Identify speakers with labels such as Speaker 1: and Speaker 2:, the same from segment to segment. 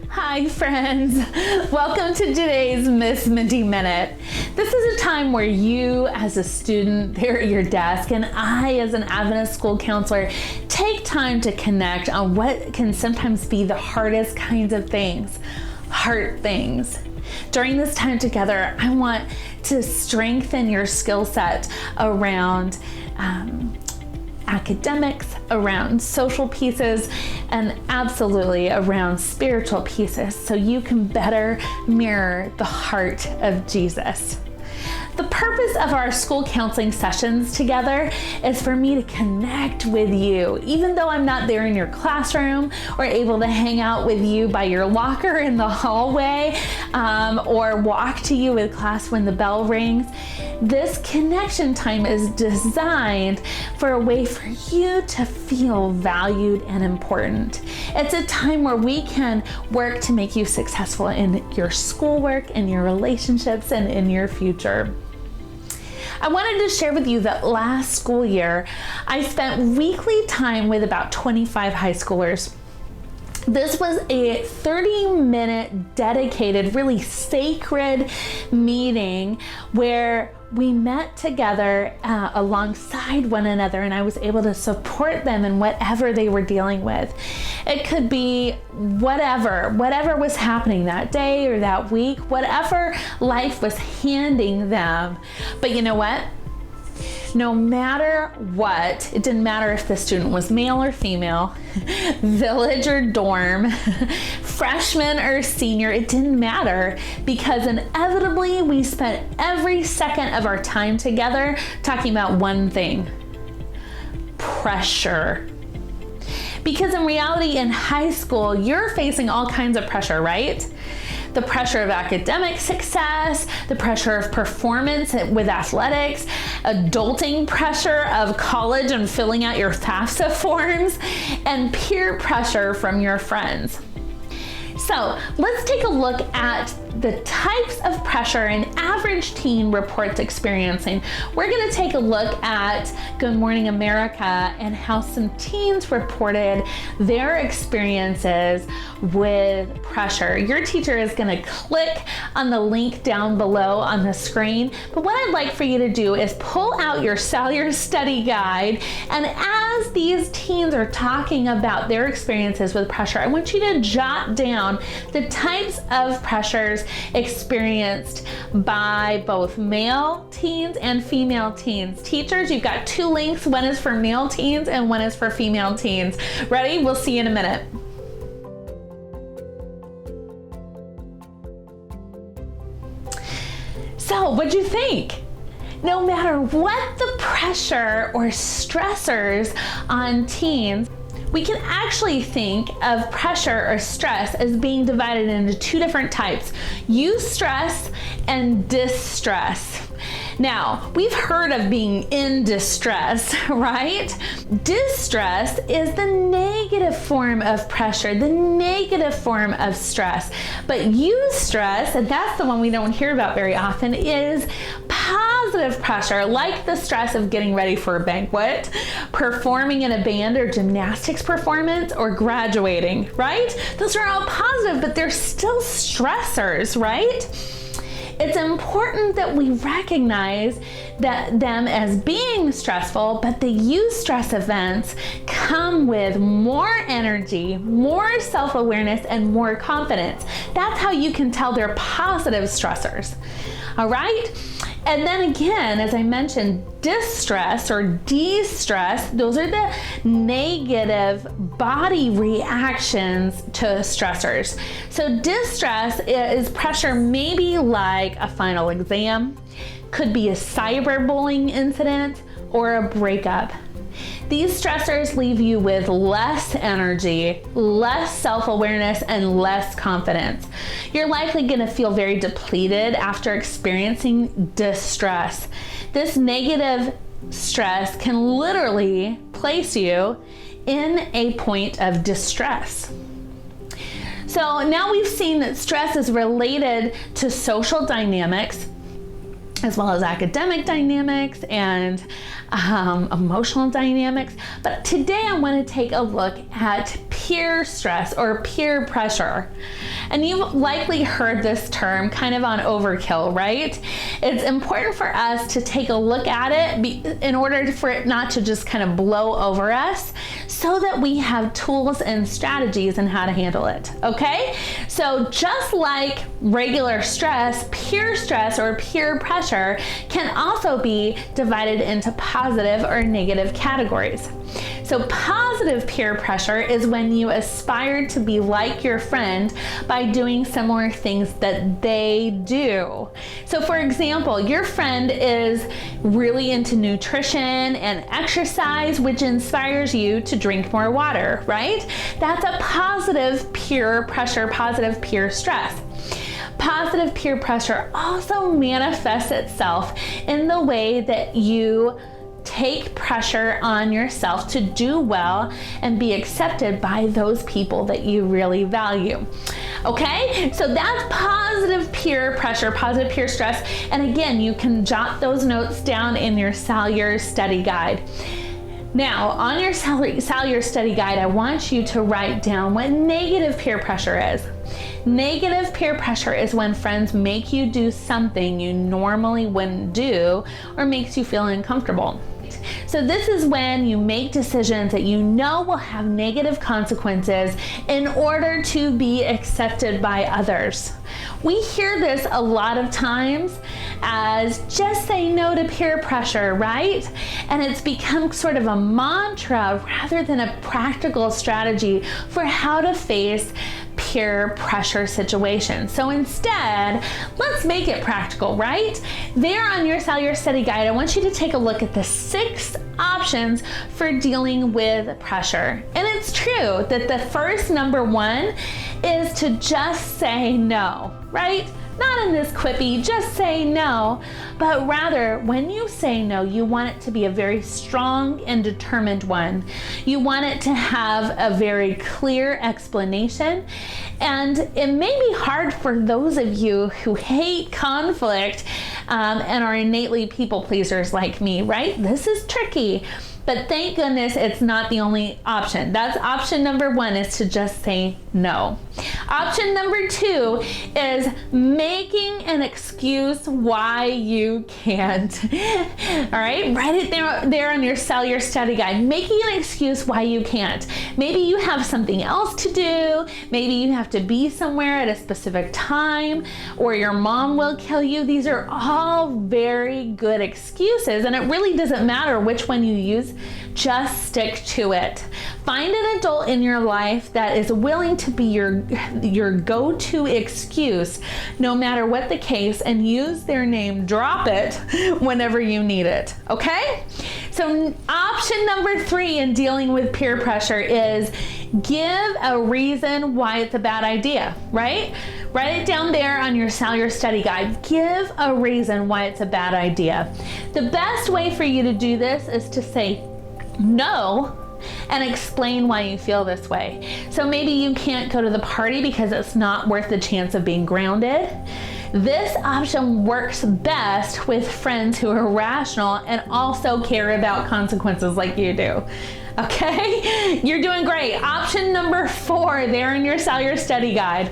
Speaker 1: Hi friends, welcome to today's Miss Minty Minute. This is a time where you as a student there at your desk and I as an Adventist school counselor take time to connect on what can sometimes be the hardest kinds of things, hard things. During this time together, I want to strengthen your skill set around academics, around social pieces, and absolutely around spiritual pieces so you can better mirror the heart of Jesus. The purpose of our school counseling sessions together is for me to connect with you, even though I'm not there in your classroom or able to hang out with you by your locker in the hallway or walk to you with class when the bell rings. This connection time is designed for a way for you to feel valued and important. It's a time where we can work to make you successful in your schoolwork, in your relationships, and in your future. I wanted to share with you that last school year, I spent weekly time with about 25 high schoolers. This was a 30-minute dedicated, really sacred meeting where we met together alongside one another, and I was able to support them in whatever they were dealing with. It could be whatever was happening that day or that week, whatever life was handing them. But you know what? No matter what, it didn't matter if the student was male or female, village or dorm, freshman or senior, it didn't matter, because inevitably we spent every second of our time together talking about one thing: pressure. Because in reality, in high school, you're facing all kinds of pressure, right? The pressure of academic success, the pressure of performance with athletics, adulting pressure of college and filling out your FAFSA forms, and peer pressure from your friends. So let's take a look at the types of pressure an average teen reports experiencing. We're going to take a look at Good Morning America and how some teens reported their experiences with pressure. Your teacher is going to click on the link down below on the screen, but what I'd like for you to do is pull out your Salyer study guide, and as these teens are talking about their experiences with pressure, I want you to jot down the types of pressures experienced by both male teens and female teens. Teachers, you've got two links. One is for male teens and one is for female teens. Ready? We'll see you in a minute. So, what'd you think? No matter what the pressure or stressors on teens, we can actually think of pressure or stress as being divided into two different types: eustress and distress. Now, we've heard of being in distress, right? Distress is the negative form of pressure, the negative form of stress. But eustress, and that's the one we don't hear about very often, is positive pressure, like the stress of getting ready for a banquet, performing in a band or gymnastics performance, or graduating, right? Those are all positive, but they're still stressors, right? It's important that we recognize them as being stressful, but the eustress events come with more energy, more self-awareness, and more confidence. That's how you can tell they're positive stressors. All right? And then again, as I mentioned, distress or de-stress, those are the negative body reactions to stressors. So distress is pressure maybe like a final exam, could be a cyberbullying incident, or a breakup. These stressors leave you with less energy, less self-awareness, and less confidence. You're likely going to feel very depleted after experiencing distress. This negative stress can literally place you in a point of distress. So now we've seen that stress is related to social dynamics, as well as academic dynamics and emotional dynamics. But today I want to take a look at peer stress or peer pressure. And you've likely heard this term kind of on overkill, right? It's important for us to take a look at it in order for it not to just kind of blow over us, so that we have tools and strategies on how to handle it, okay? So just like regular stress, peer stress or peer pressure can also be divided into positive or negative categories. So positive peer pressure is when you aspire to be like your friend by doing similar things that they do. So for example, your friend is really into nutrition and exercise, which inspires you to drink more water, right? That's a positive peer pressure, positive peer stress. Positive peer pressure also manifests itself in the way that you take pressure on yourself to do well and be accepted by those people that you really value. Okay, so that's positive peer pressure, positive peer stress. And again, you can jot those notes down in your SEL study guide. Now, on your SEL study guide, I want you to write down what negative peer pressure is. Negative peer pressure is when friends make you do something you normally wouldn't do or makes you feel uncomfortable. So this is when you make decisions that you know will have negative consequences in order to be accepted by others. We hear this a lot of times as just say no to peer pressure, right? And it's become sort of a mantra rather than a practical strategy for how to face peer pressure situations. So instead, let's make it practical, right? There on your SEL study guide, I want you to take a look at the 6 options for dealing with pressure. And it's true that the first number 1 is to just say no, right? Not in this quippy, just say no, but rather when you say no, you want it to be a very strong and determined one. You want it to have a very clear explanation. And it may be hard for those of you who hate conflict and are innately people pleasers like me, right? This is tricky. But thank goodness it's not the only option. That's option number 1, is to just say no. Option number 2 is making an excuse why you can't. All right, write it there on your SEL study guide. Making an excuse why you can't. Maybe you have something else to do. Maybe you have to be somewhere at a specific time, or your mom will kill you. These are all very good excuses, and it really doesn't matter which one you use. Just stick to it. Find an adult in your life that is willing to be your go-to excuse no matter what the case, and use their name, drop it whenever you need it, okay? So option number 3 in dealing with peer pressure is give a reason why it's a bad idea, right? Write it down there on your SEL study guide. Give a reason why it's a bad idea. The best way for you to do this is to say no and explain why you feel this way. So maybe you can't go to the party because it's not worth the chance of being grounded. This option works best with friends who are rational and also care about consequences like you do. Okay, you're doing great. Option number 4 there in your SEL study guide.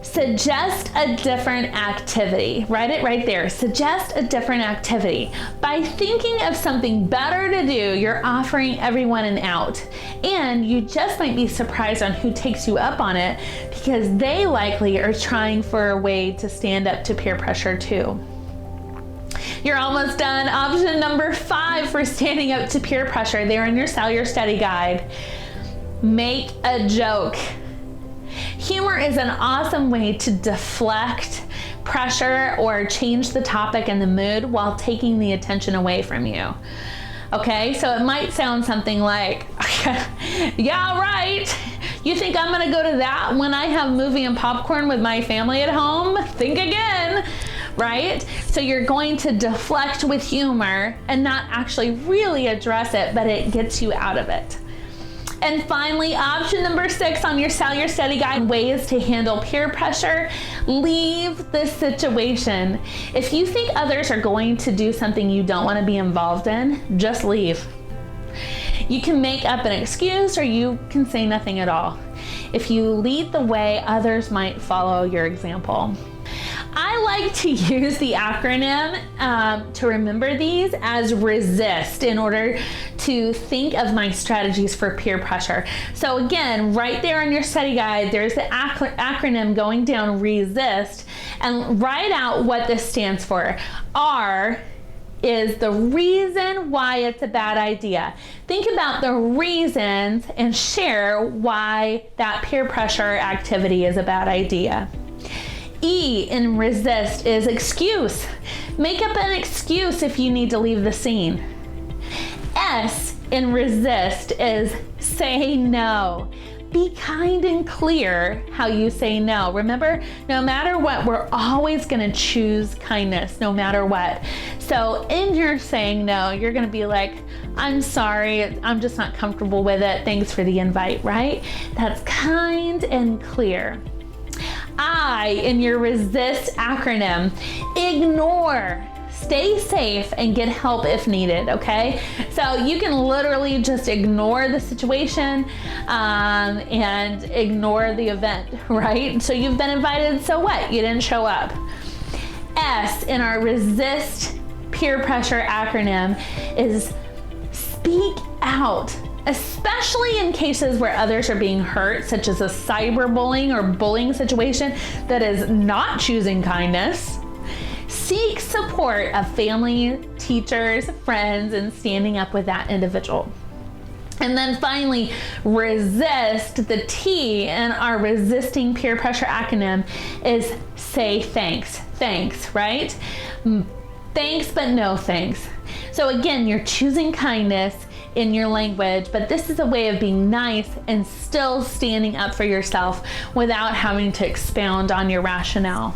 Speaker 1: Suggest a different activity. Write it right there. Suggest a different activity. By thinking of something better to do, you're offering everyone an out. And you just might be surprised on who takes you up on it, because they likely are trying for a way to stand up to peer pressure too. You're almost done. Option number 5 for standing up to peer pressure there in your SEL study guide. Make a joke. Humor is an awesome way to deflect pressure or change the topic and the mood while taking the attention away from you. Okay, so it might sound something like, yeah, right. You think I'm gonna go to that when I have movie and popcorn with my family at home? Think again, right? So you're going to deflect with humor and not actually really address it, but it gets you out of it. And finally, option number 6 on your Sell Your Study Guide, ways to handle peer pressure. Leave the situation. If you think others are going to do something you don't want to be involved in, just leave. You can make up an excuse or you can say nothing at all. If you lead the way, others might follow your example. I like to use the acronym to remember these as RESIST in order to think of my strategies for peer pressure. So again, right there on your study guide, there's the acronym going down, RESIST, and write out what this stands for. R is the reason why it's a bad idea. Think about the reasons and share why that peer pressure activity is a bad idea. E in resist is excuse. Make up an excuse if you need to leave the scene. S in resist is say no. Be kind and clear how you say no. Remember, no matter what, we're always going to choose kindness, no matter what. So in your saying no, you're going to be like, I'm sorry, I'm just not comfortable with it. Thanks for the invite, right? That's kind and clear. I in your resist acronym, ignore. Stay safe and get help if needed, okay? So you can literally just ignore the situation and ignore the event, right? So you've been invited, so what? You didn't show up. S in our resist peer pressure acronym is speak out, especially in cases where others are being hurt, such as a cyberbullying or bullying situation that is not choosing kindness. Seek support of family, teachers, friends, and standing up with that individual. And then finally, resist, the T in our resisting peer pressure acronym is say thanks. Thanks, right? Thanks, but no thanks. So again, you're choosing kindness in your language, but this is a way of being nice and still standing up for yourself without having to expound on your rationale.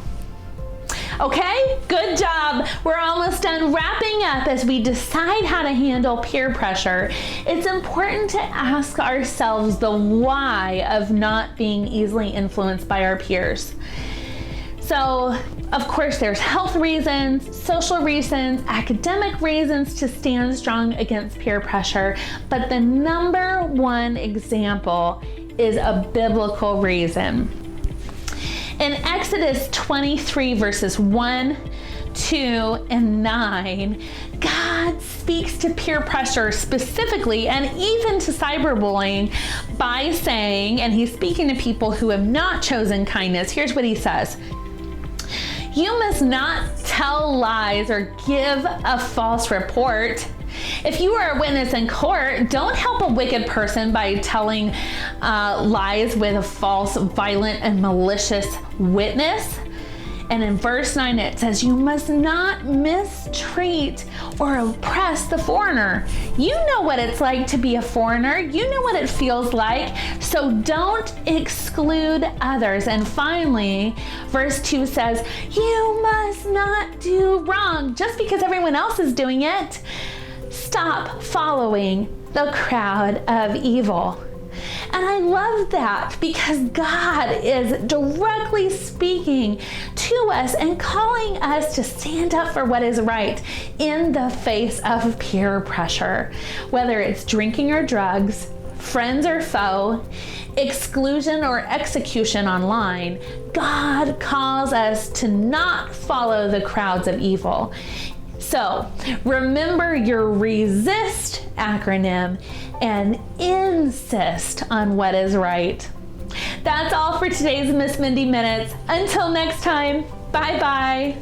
Speaker 1: Okay, good job. We're almost done wrapping up. As we decide how to handle peer pressure, it's important to ask ourselves the why of not being easily influenced by our peers. So, of course, there's health reasons, social reasons, academic reasons to stand strong against peer pressure, but the number one example is a biblical reason. In Exodus 23 verses 1, 2, and 9, God speaks to peer pressure specifically and even to cyberbullying by saying, and he's speaking to people who have not chosen kindness. Here's what he says. You must not tell lies or give a false report. If you are a witness in court, don't help a wicked person by telling lies with a false, violent, and malicious witness. And in verse 9 it says, you must not mistreat or oppress the foreigner. You know what it's like to be a foreigner. You know what it feels like. So don't exclude others. And finally, verse 2 says, you must not do wrong just because everyone else is doing it. Stop following the crowd of evil. And I love that because God is directly speaking to us and calling us to stand up for what is right in the face of peer pressure. Whether it's drinking or drugs, friends or foe, exclusion or execution online, God calls us to not follow the crowds of evil. So remember your resist acronym and insist on what is right. That's all for today's Miss Mindy Minutes. Until next time, bye-bye.